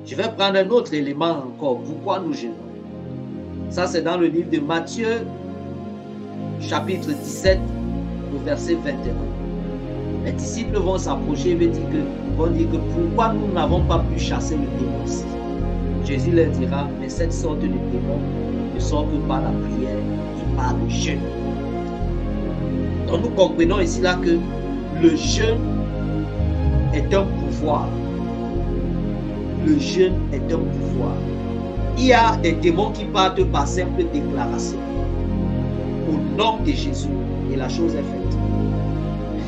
Je vais prendre un autre élément encore. Pourquoi nous jeûnons? Ça, c'est dans le livre de Matthieu, chapitre 17, au verset 21. Les disciples vont s'approcher et vont dire que pourquoi nous n'avons pas pu chasser le démon ici? Jésus leur dira, mais cette sorte de démon ne sort que par la prière et par le jeûne. Donc nous comprenons ici là que le jeûne est un pouvoir. Le jeûne est un pouvoir. Il y a des démons qui partent par simple déclaration. Au nom de Jésus, et la chose est faite.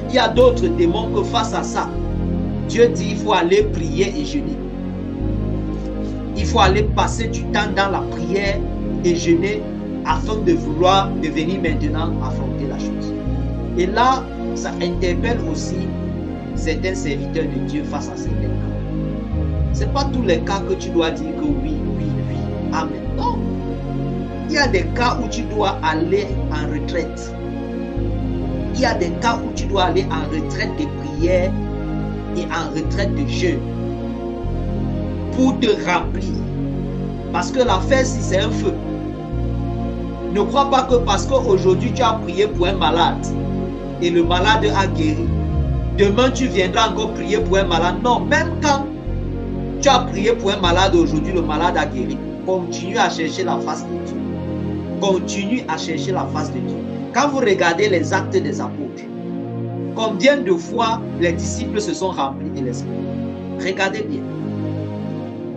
Il y a d'autres démons que face à ça, Dieu dit il faut aller prier et jeûner. Il faut aller passer du temps dans la prière et jeûner afin de vouloir devenir maintenant affronter la chose. Et là, ça interpelle aussi certains serviteurs de Dieu face à certains cas. Ce n'est pas tous les cas que tu dois dire que oui, oui, oui, amen. Non. Il y a des cas où tu dois aller en retraite. Il y a des cas où tu dois aller en retraite de prière et en retraite de jeûne pour te remplir. Parce que l'affaire, si c'est un feu, ne crois pas que parce qu'aujourd'hui tu as prié pour un malade et le malade a guéri, demain tu viendras encore prier pour un malade. Non, même quand tu as prié pour un malade aujourd'hui, le malade a guéri. Continue à chercher la face de Dieu. Continue à chercher la face de Dieu. Quand vous regardez les actes des apôtres, combien de fois les disciples se sont remplis de l'Esprit? Regardez bien.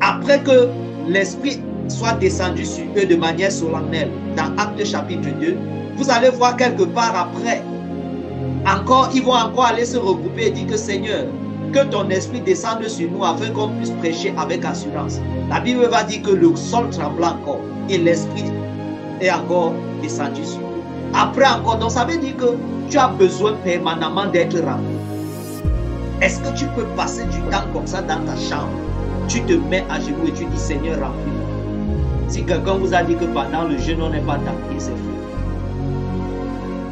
Après que l'Esprit soit descendu sur eux de manière solennelle dans Actes chapitre 2, vous allez voir quelque part après, encore, ils vont encore aller se regrouper et dire que Seigneur, que ton esprit descende sur nous afin qu'on puisse prêcher avec assurance. La Bible va dire que le sol trembla encore et l'esprit est encore descendu sur eux. Après encore, donc ça veut dire que tu as besoin permanemment d'être rempli. Est-ce que tu peux passer du temps comme ça dans ta chambre? Tu te mets à genoux et tu dis Seigneur, remplis-moi. Si quelqu'un vous a dit que pendant le jeûne on n'est pas tanké, c'est faux.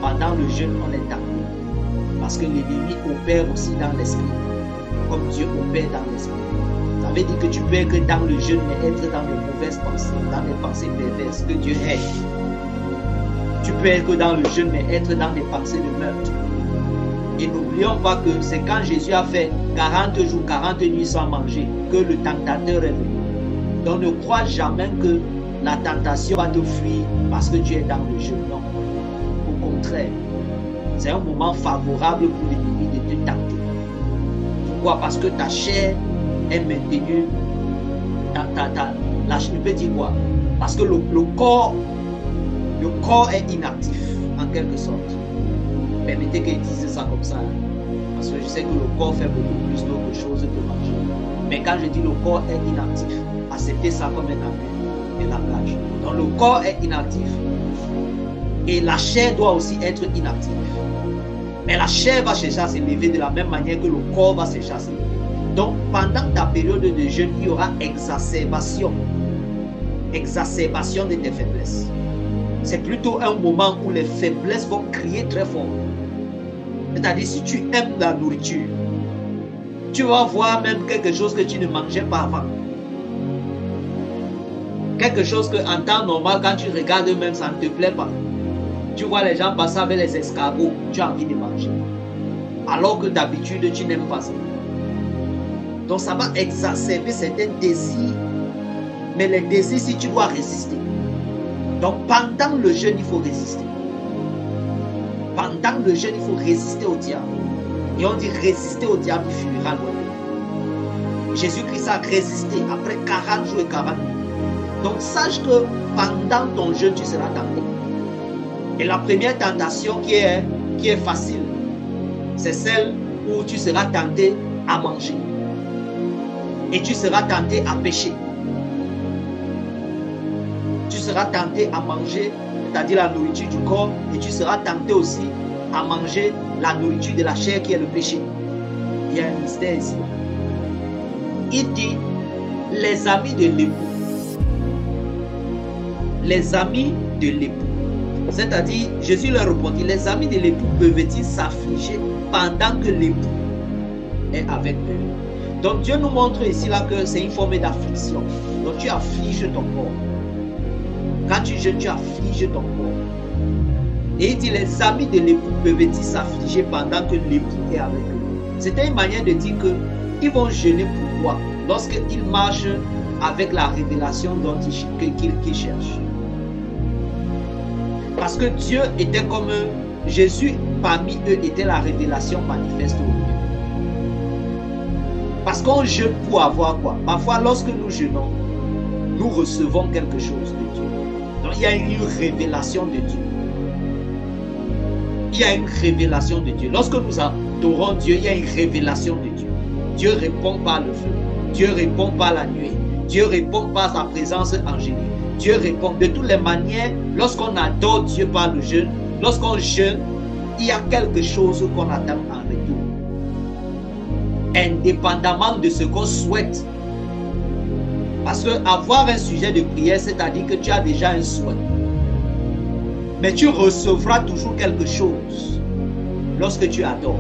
Pendant le jeûne on est tanké. Parce que l'ennemi opère aussi dans l'esprit, comme Dieu opère dans l'esprit. Ça veut dire que tu peux être dans le jeûne mais être dans les mauvaises pensées, dans les pensées perverses que Dieu hait. Tu peux être dans le jeûne mais être dans des pensées de meurtre. Et n'oublions pas que c'est quand Jésus a fait 40 jours, 40 nuits sans manger que le tentateur est venu. Donc ne crois jamais que la tentation va te fuir parce que tu es dans le jeûne. Non. Au contraire, c'est un moment favorable pour l'ennemi de te tenter. Pourquoi? Parce que ta chair est maintenue. Je peux dire quoi? Parce que le corps est inactif en quelque sorte. Permettez qu'ils disent ça comme ça. Parce que je sais que le corps fait beaucoup plus d'autres choses que manger. Mais quand je dis le corps est inactif, acceptez ça comme un abus de langage. Donc le corps est inactif et la chair doit aussi être inactive. Mais la chair va chercher à s'élever de la même manière que le corps va chercher à s'élever. Donc pendant ta période de jeûne, il y aura exacerbation de tes faiblesses. C'est plutôt un moment où les faiblesses vont crier très fort. C'est-à-dire, si tu aimes la nourriture, tu vas voir même quelque chose que tu ne mangeais pas avant. Quelque chose que en temps normal, quand tu regardes même, ça ne te plaît pas. Tu vois les gens passer avec les escargots, tu as envie de manger. Alors que d'habitude, tu n'aimes pas ça. Donc ça va exacerber certains désirs. Mais les désirs, si tu dois résister. Donc pendant le jeûne, il faut résister. Pendant le jeûne, il faut résister au diable. Et on dit résister au diable, il fuira loin. Jésus-Christ a résisté après 40 jours et 40 nuits. Donc sache que pendant ton jeûne, tu seras tenté. Et la première tentation qui est facile, c'est celle où tu seras tenté à manger. Et tu seras tenté à pécher. Tu seras tenté à manger, c'est-à-dire la nourriture du corps, et tu seras tenté aussi à manger la nourriture de la chair qui est le péché. Il y a un mystère ici. Il dit, les amis de l'époux. Les amis de l'époux. C'est-à-dire, Jésus leur répondit, les amis de l'époux peuvent-ils s'affliger pendant que l'époux est avec eux? Donc Dieu nous montre ici là que c'est une forme d'affliction. Donc tu affliges ton corps. Quand tu jeûnes, tu affliges ton corps. Et il dit, les amis de l'époux peuvent-ils s'affliger pendant que l'époux est avec eux? C'était une manière de dire qu'ils vont jeûner pourquoi? Lorsqu'ils marchent avec la révélation qu'ils cherchent. Parce que Dieu était comme eux, Jésus parmi eux était la révélation manifeste au mieux. Parce qu'on jeûne pour avoir quoi? Parfois, lorsque nous jeûnons, nous recevons quelque chose de Dieu. Donc, il y a une révélation de Dieu. Il y a une révélation de Dieu. Lorsque nous adorons Dieu, il y a une révélation de Dieu. Dieu répond par le feu. Dieu répond par la nuée. Dieu répond par sa présence angélique. Dieu répond de toutes les manières. Lorsqu'on adore Dieu par le jeûne, lorsqu'on jeûne, il y a quelque chose qu'on attend en retour. Indépendamment de ce qu'on souhaite. Parce que avoir un sujet de prière, c'est-à-dire que tu as déjà un souhait. Mais tu recevras toujours quelque chose lorsque tu adores.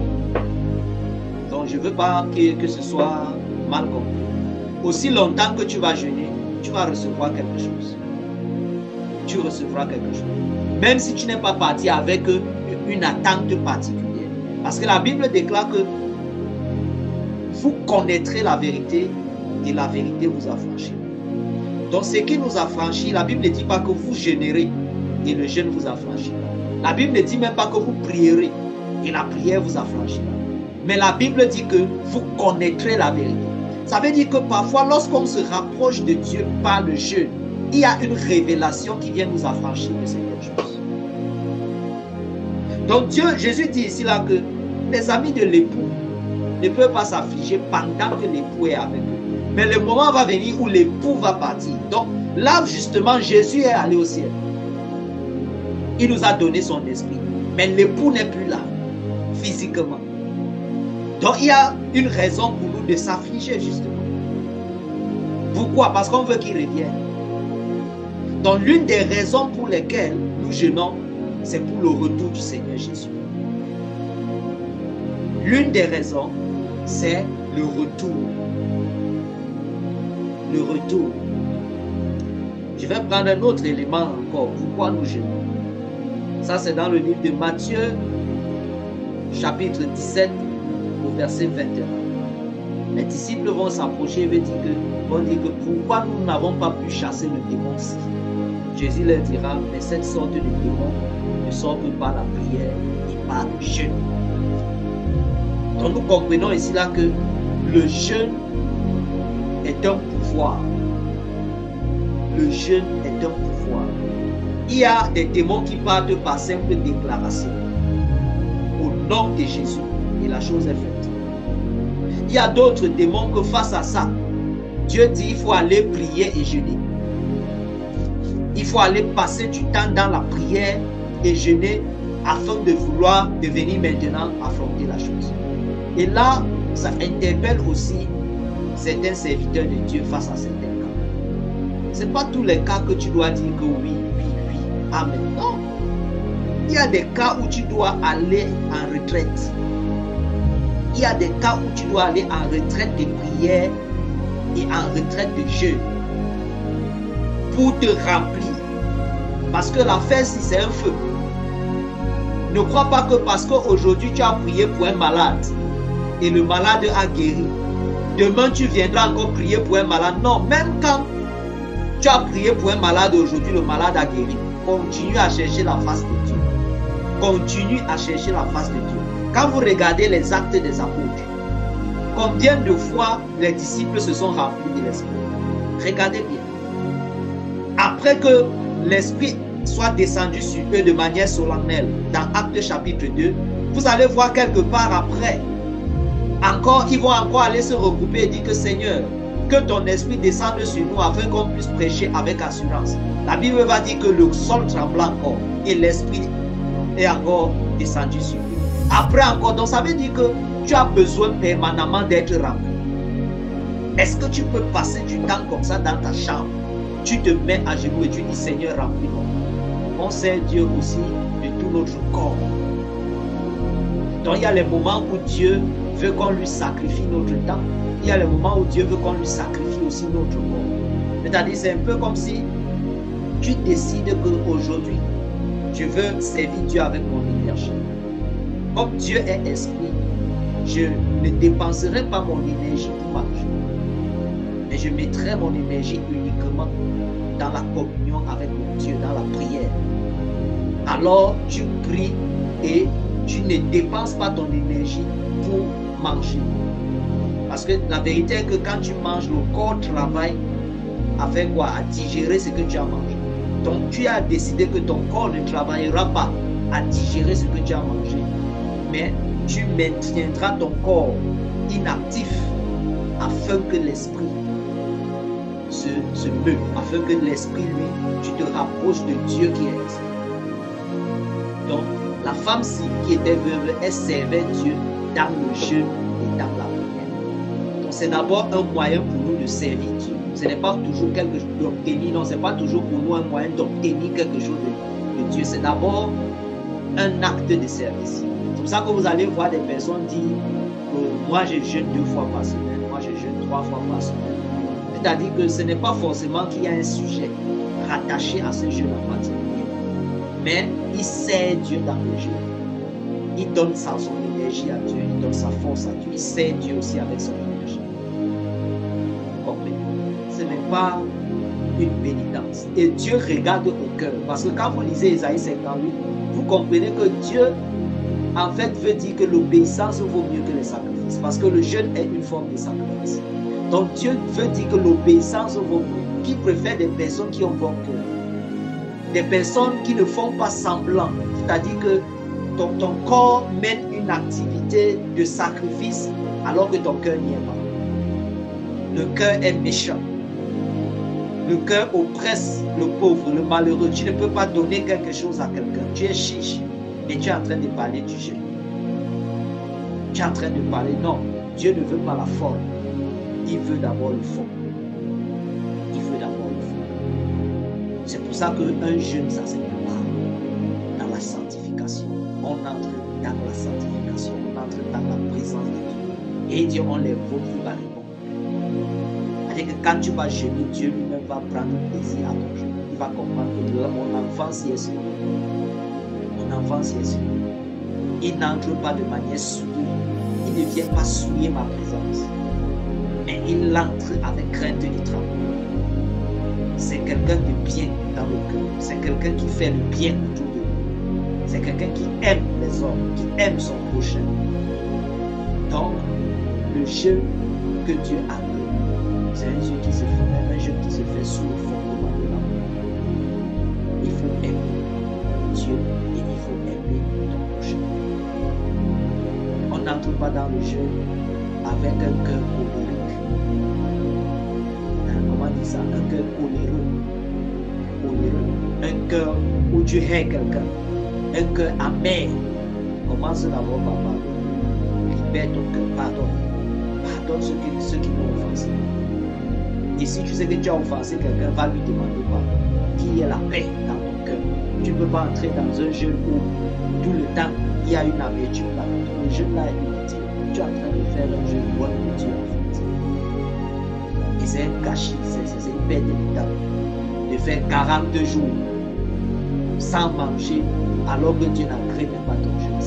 Donc je ne veux pas que ce soit mal compris. Aussi longtemps que tu vas jeûner, tu vas recevoir quelque chose. Tu recevras quelque chose. Même si tu n'es pas parti avec une attente particulière. Parce que la Bible déclare que vous connaîtrez la vérité et la vérité vous affranchira. Donc ce qui nous affranchit, la Bible ne dit pas que vous jeûnerez et le jeûne vous affranchira. La Bible ne dit même pas que vous prierez et la prière vous affranchira. Mais la Bible dit que vous connaîtrez la vérité. Ça veut dire que parfois, lorsqu'on se rapproche de Dieu par le jeûne, il y a une révélation qui vient nous affranchir de certaines choses. Donc Jésus dit ici là que les amis de l'époux ne peuvent pas s'affliger pendant que l'époux est avec eux. Mais le moment va venir où l'époux va partir. Donc là, justement, Jésus est allé au ciel. Il nous a donné son esprit. Mais l'époux n'est plus là, physiquement. Donc il y a une raison pour nous de s'affliger, justement. Pourquoi? Parce qu'on veut qu'il revienne. Donc l'une des raisons pour lesquelles nous jeûnons, c'est pour le retour du Seigneur Jésus. L'une des raisons, c'est le retour. Le retour. Je vais prendre un autre élément encore. Pourquoi nous jeûnons? Ça, c'est dans le livre de Matthieu, chapitre 17, au verset 21. Les disciples vont s'approcher et vont dire que pourquoi nous n'avons pas pu chasser le démon-ci? Jésus leur dira, mais cette sorte de démon ne sort que par la prière et par le jeûne. Donc nous comprenons ici là que le jeûne est un pouvoir. Le jeûne est un pouvoir. Il y a des démons qui partent par simple déclaration. Au nom de Jésus. Et la chose est faite. Il y a d'autres démons que face à ça, Dieu dit il faut aller prier et jeûner. Il faut aller passer du temps dans la prière et jeûner afin de vouloir devenir maintenant affronter la chose. Et là, ça interpelle aussi certains serviteurs de Dieu face à certains cas. Ce n'est pas tous les cas que tu dois dire que oui, oui, oui, amen. Non. Il y a des cas où tu dois aller en retraite. Il y a des cas où tu dois aller en retraite de prière et en retraite de jeûne pour te remplir. Parce que l'affaire, si c'est un feu, ne crois pas que parce qu'aujourd'hui tu as prié pour un malade et le malade a guéri, demain tu viendras encore prier pour un malade. Non, même quand tu as prié pour un malade aujourd'hui, le malade a guéri. Continue à chercher la face de Dieu. Continue à chercher la face de Dieu. Quand vous regardez les actes des apôtres, combien de fois les disciples se sont remplis de l'Esprit? Regardez bien. Après que l'Esprit soit descendu sur eux de manière solennelle dans Actes chapitre 2, vous allez voir quelque part après, ils vont encore aller se regrouper et dire que Seigneur, que ton esprit descende sur nous afin qu'on puisse prêcher avec assurance. La Bible va dire que le sol trembla encore et l'esprit est encore descendu sur eux. Après encore, donc ça veut dire que tu as besoin permanemment d'être rempli. Est-ce que tu peux passer du temps comme ça dans ta chambre? Tu te mets à genoux et tu dis Seigneur, remplis-moi. On sert Dieu aussi de tout notre corps. Donc il y a les moments où Dieu veut qu'on lui sacrifie notre temps. Il y a les moments où Dieu veut qu'on lui sacrifie aussi notre corps. C'est-à-dire, c'est un peu comme si tu décides qu'aujourd'hui, je veux servir Dieu avec mon énergie. Comme Dieu est esprit, je ne dépenserai pas mon énergie pour marcher. Mais je mettrai mon énergie uniquement dans la communion avec mon Dieu, dans la prière. Alors tu pries et tu ne dépenses pas ton énergie pour manger. Parce que la vérité est que quand tu manges, le corps travaille à faire quoi? À digérer ce que tu as mangé. Donc tu as décidé que ton corps ne travaillera pas à digérer ce que tu as mangé. Mais tu maintiendras ton corps inactif afin que l'esprit se meut, afin que l'esprit, lui, tu te rapproches de Dieu qui est esprit. Donc, la femme qui était veuve, elle servait Dieu dans le jeûne et dans la prière. Donc, c'est d'abord un moyen pour nous de servir Dieu. Ce n'est pas toujours quelque chose d'obtenir, non, ce n'est pas toujours pour nous un moyen d'obtenir quelque chose de Dieu. C'est d'abord un acte de service. C'est pour ça que vous allez voir des personnes dire que moi je jeûne 2 fois par semaine, moi je jeûne 3 fois par semaine. C'est-à-dire que ce n'est pas forcément qu'il y a un sujet rattaché à ce jeûne en particulier. Mais il sert Dieu dans le jeûne. Il donne son énergie à Dieu, il donne sa force à Dieu. Il sert Dieu aussi avec son énergie. Vous comprenez? Ce n'est pas une pénitence. Et Dieu regarde au cœur. Parce que quand vous lisez Isaïe 58, vous comprenez que Dieu, en fait, veut dire que l'obéissance vaut mieux que les sacrifices. Parce que le jeûne est une forme de sacrifice. Donc Dieu veut dire que l'obéissance vaut mieux. Qui préfère des personnes qui ont bon cœur. Des personnes qui ne font pas semblant. C'est-à-dire que ton corps mène une activité de sacrifice alors que ton cœur n'y est pas. Le cœur est méchant. Le cœur oppresse le pauvre, le malheureux. Tu ne peux pas donner quelque chose à quelqu'un. Tu es chiche, mais tu es en train de parler du jeûne. Tu es en train de parler. Non, Dieu ne veut pas la forme. Il veut d'abord le fond. Il veut d'abord le fond. C'est pour ça qu'un jeûne, ça se prépare dans la sanctification. On entre dans la sanctification. On entre dans la présence de Dieu. Et Dieu, on les vote, il va répondre. C'est-à-dire que quand tu vas jeûner, Dieu lui-même va prendre plaisir à ton jeûne. Il va comprendre que mon enfant s'y est sauvé. Mon enfant s'y est sauvé. Il n'entre pas de manière souillée. Il ne vient pas souiller ma présence. Mais il entre avec crainte et tremblement. C'est quelqu'un de bien dans le cœur. C'est quelqu'un qui fait le bien autour de lui. C'est quelqu'un qui aime les hommes, qui aime son prochain. Donc, le jeûne que Dieu a, c'est un jeûne qui se fait sous le fondement de l'amour. Il faut aimer Dieu et il faut aimer ton prochain. On n'entre pas dans le jeûne avec un cœur colérique. Comment dire ça? Un cœur coléreux. Un cœur où tu hais quelqu'un. Un cœur amer. Commence d'abord par pardonner. Libère ton cœur, pardonne. Pardonne ceux qui l'ont offensé. Et si tu sais que tu as offensé quelqu'un, va lui demander pardon. Qu'il y ait la paix dans ton cœur. Tu ne peux pas entrer dans un jeûne où tout le temps il y a une amertume là. Le jeûne là est inutile. Tu es en train de faire un jeûne loin de Dieu en fait. Et c'est un gâchis, c'est une perte de temps. De faire 42 jours sans manger alors que Dieu n'a créé même pas ton jeûne.